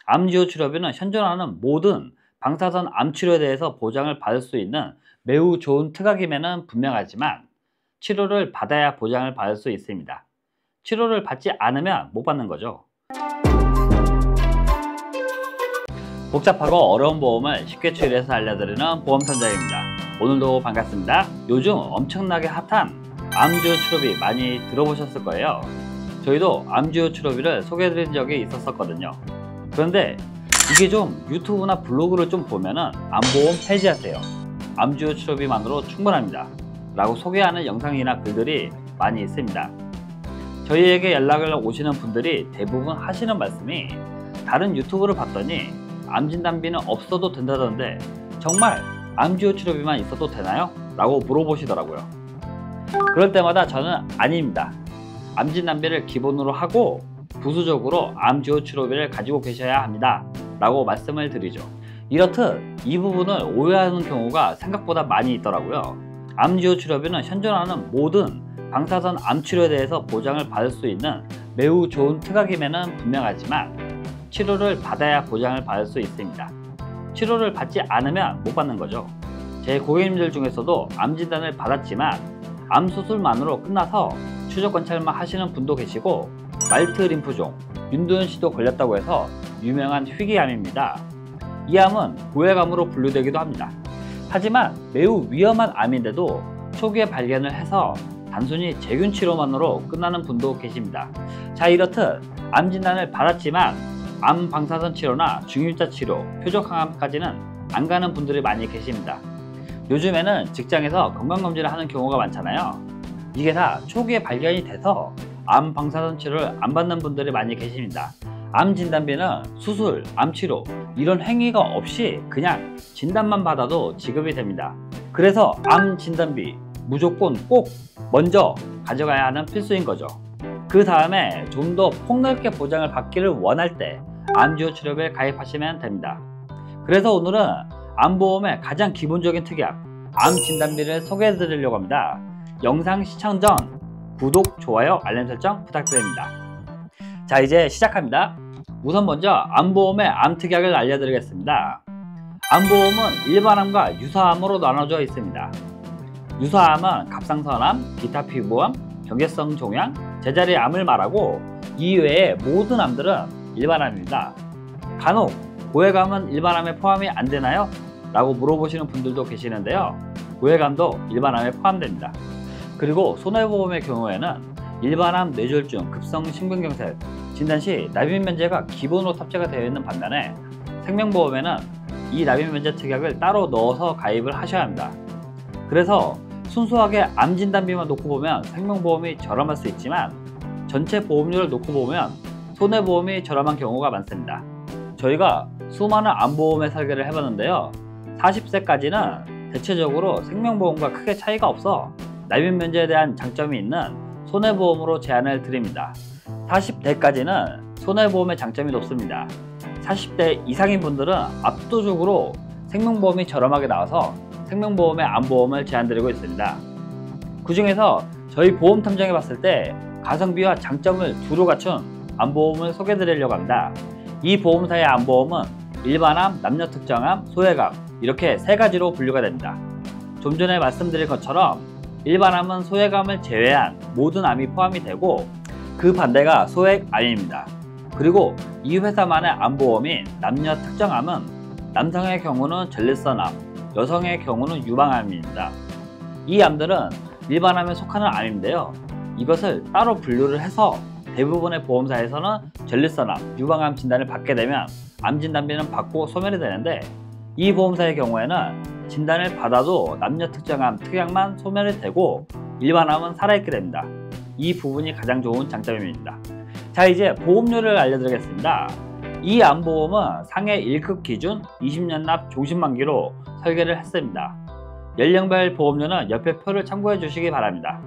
암지오 치료비는 현존하는 모든 방사선 암 치료에 대해서 보장을 받을 수 있는 매우 좋은 특약임에는 분명하지만 치료를 받아야 보장을 받을 수 있습니다. 치료를 받지 않으면 못 받는 거죠. 복잡하고 어려운 보험을 쉽게 처리해서 알려드리는 보험선장입니다. 오늘도 반갑습니다. 요즘 엄청나게 핫한 암지오 치료비 많이 들어보셨을 거예요. 저희도 암지오 치료비를 소개해드린 적이 있었거든요. 그런데 이게 좀 유튜브나 블로그를 좀 보면은 암보험 폐지하세요, 암지오 치료비만으로 충분합니다 라고 소개하는 영상이나 글들이 많이 있습니다. 저희에게 연락을 오시는 분들이 대부분 하시는 말씀이, 다른 유튜브를 봤더니 암진단비는 없어도 된다던데 정말 암지오 치료비만 있어도 되나요? 라고 물어보시더라고요. 그럴 때마다 저는 아닙니다, 암진단비를 기본으로 하고 부수적으로 암지오 치료비를 가지고 계셔야 합니다 라고 말씀을 드리죠. 이렇듯 이 부분을 오해하는 경우가 생각보다 많이 있더라고요. 암지오 치료비는 현존하는 모든 방사선 암 치료에 대해서 보장을 받을 수 있는 매우 좋은 특약임에는 분명하지만 치료를 받아야 보장을 받을 수 있습니다. 치료를 받지 않으면 못 받는 거죠. 제 고객님들 중에서도 암 진단을 받았지만 암 수술만으로 끝나서 추적 관찰만 하시는 분도 계시고, 말트 림프종, 윤도현 씨도 걸렸다고 해서 유명한 희귀암입니다. 이 암은 고해감으로 분류되기도 합니다. 하지만 매우 위험한 암인데도 초기에 발견을 해서 단순히 제균 치료만으로 끝나는 분도 계십니다. 자, 이렇듯 암 진단을 받았지만 암 방사선 치료나 중일자 치료, 표적 항암까지는 안 가는 분들이 많이 계십니다. 요즘에는 직장에서 건강검진을 하는 경우가 많잖아요. 이게 다 초기에 발견이 돼서 암 방사선 치료를 안 받는 분들이 많이 계십니다. 암 진단비는 수술, 암 치료 이런 행위가 없이 그냥 진단만 받아도 지급이 됩니다. 그래서 암 진단비 무조건 꼭 먼저 가져가야 하는 필수인 거죠. 그 다음에 좀 더 폭넓게 보장을 받기를 원할 때 암지오 치료비를 가입하시면 됩니다. 그래서 오늘은 암보험의 가장 기본적인 특약, 암 진단비를 소개해 드리려고 합니다. 영상 시청 전 구독, 좋아요, 알림 설정 부탁드립니다. 자, 이제 시작합니다. 우선 먼저 암보험의 암 특약을 알려드리겠습니다. 암보험은 일반암과 유사암으로 나눠져 있습니다. 유사암은 갑상선암, 기타 피부암, 경계성 종양, 제자리 암을 말하고, 이외의 모든 암들은 일반암입니다. 간혹 고해감은 일반암에 포함이 안 되나요? 라고 물어보시는 분들도 계시는데요. 고해감도 일반암에 포함됩니다. 그리고 손해보험의 경우에는 일반암 뇌졸중, 급성 심근경색 진단 시 납입면제가 기본으로 탑재가 되어 있는 반면에 생명보험에는 이 납입면제 특약을 따로 넣어서 가입을 하셔야 합니다. 그래서 순수하게 암 진단비만 놓고 보면 생명보험이 저렴할 수 있지만 전체 보험료를 놓고 보면 손해보험이 저렴한 경우가 많습니다. 저희가 수많은 암보험에 설계를 해봤는데요, 40세까지는 대체적으로 생명보험과 크게 차이가 없어 납입면제에 대한 장점이 있는 손해보험으로 제안을 드립니다. 40대까지는 손해보험의 장점이 높습니다. 40대 이상인 분들은 압도적으로 생명보험이 저렴하게 나와서 생명보험의 암보험을 제안드리고 있습니다. 그 중에서 저희 보험 탐정해 봤을 때 가성비와 장점을 두루 갖춘 암보험을 소개해 드리려고 합니다. 이 보험사의 암보험은 일반암, 남녀특정암, 소외감 이렇게 세 가지로 분류가 됩니다. 좀 전에 말씀드린 것처럼 일반암은 소외감을 제외한 모든 암이 포함이 되고, 그 반대가 소액암입니다. 그리고 이 회사만의 암보험인 남녀특정암은 남성의 경우는 전립선암, 여성의 경우는 유방암입니다. 이 암들은 일반암에 속하는 암인데요, 이것을 따로 분류를 해서 대부분의 보험사에서는 전립선암, 유방암 진단을 받게 되면 암 진단비는 받고 소멸이 되는데, 이 보험사의 경우에는 진단을 받아도 남녀특정암 특약만 소멸이 되고 일반암은 살아있게 됩니다. 이 부분이 가장 좋은 장점입니다. 자, 이제 보험료를 알려드리겠습니다. 이 암보험은 상해 1급 기준 20년 납 종신만기로 설계를 했습니다. 연령별 보험료는 옆에 표를 참고해 주시기 바랍니다.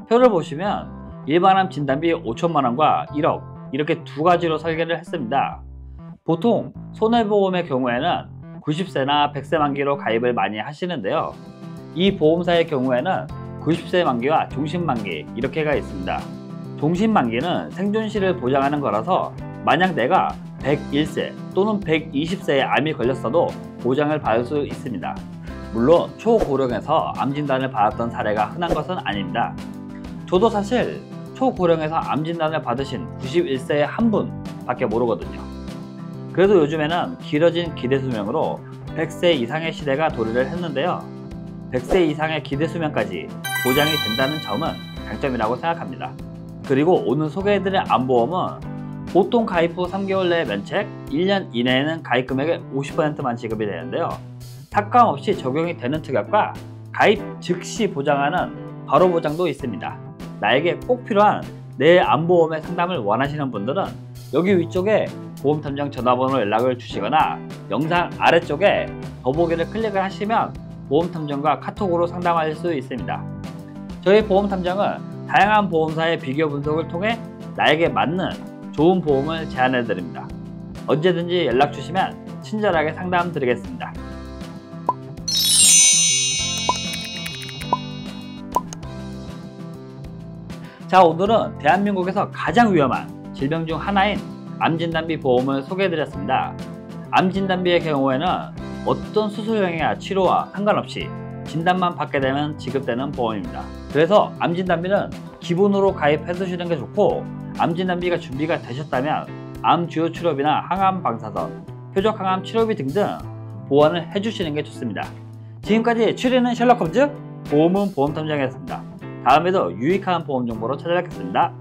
표를 보시면 일반암 진단비 5천만원과 1억 이렇게 두 가지로 설계를 했습니다. 보통 손해보험의 경우에는 90세나 100세 만기로 가입을 많이 하시는데요, 이 보험사의 경우에는 90세 만기와 종신만기 이렇게가 있습니다. 종신만기는 생존 시를 보장하는 거라서 만약 내가 101세 또는 120세에 암이 걸렸어도 보장을 받을 수 있습니다. 물론 초고령에서 암 진단을 받았던 사례가 흔한 것은 아닙니다. 저도 사실 초고령에서 암 진단을 받으신 91세의 한 분 밖에 모르거든요. 그래도 요즘에는 길어진 기대수명으로 100세 이상의 시대가 도래를 했는데요. 100세 이상의 기대수명까지 보장이 된다는 점은 장점이라고 생각합니다. 그리고 오늘 소개해드릴 암보험은 보통 가입 후 3개월 내에 면책, 1년 이내에는 가입 금액의 50%만 지급이 되는데요. 삭감 없이 적용이 되는 특약과 가입 즉시 보장하는 바로 보장도 있습니다. 나에게 꼭 필요한 내 암보험의 상담을 원하시는 분들은 여기 위쪽에 보험탐정 전화번호 연락을 주시거나 영상 아래쪽에 더보기를 클릭을 하시면 보험탐정과 카톡으로 상담할 수 있습니다. 저희 보험탐정은 다양한 보험사의 비교 분석을 통해 나에게 맞는 좋은 보험을 제안해 드립니다. 언제든지 연락 주시면 친절하게 상담 드리겠습니다. 자, 오늘은 대한민국에서 가장 위험한 질병 중 하나인 암진단비 보험을 소개해 드렸습니다. 암진단비의 경우에는 어떤 수술형이나 치료와 상관없이 진단만 받게 되면 지급되는 보험입니다. 그래서 암진단비는 기본으로 가입해 두시는 게 좋고, 암진단비가 준비가 되셨다면 암 주요 치료비나 항암 방사선, 표적 항암 치료비 등등 보완을 해주시는 게 좋습니다. 지금까지 추리는 셜록 홈즈, 보험은 보험탐정이었습니다. 다음에도 유익한 보험 정보로 찾아뵙겠습니다.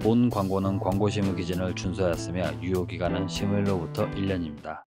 본 광고는 광고 심의 기준을 준수하였으며 유효기간은 심의로부터 1년입니다.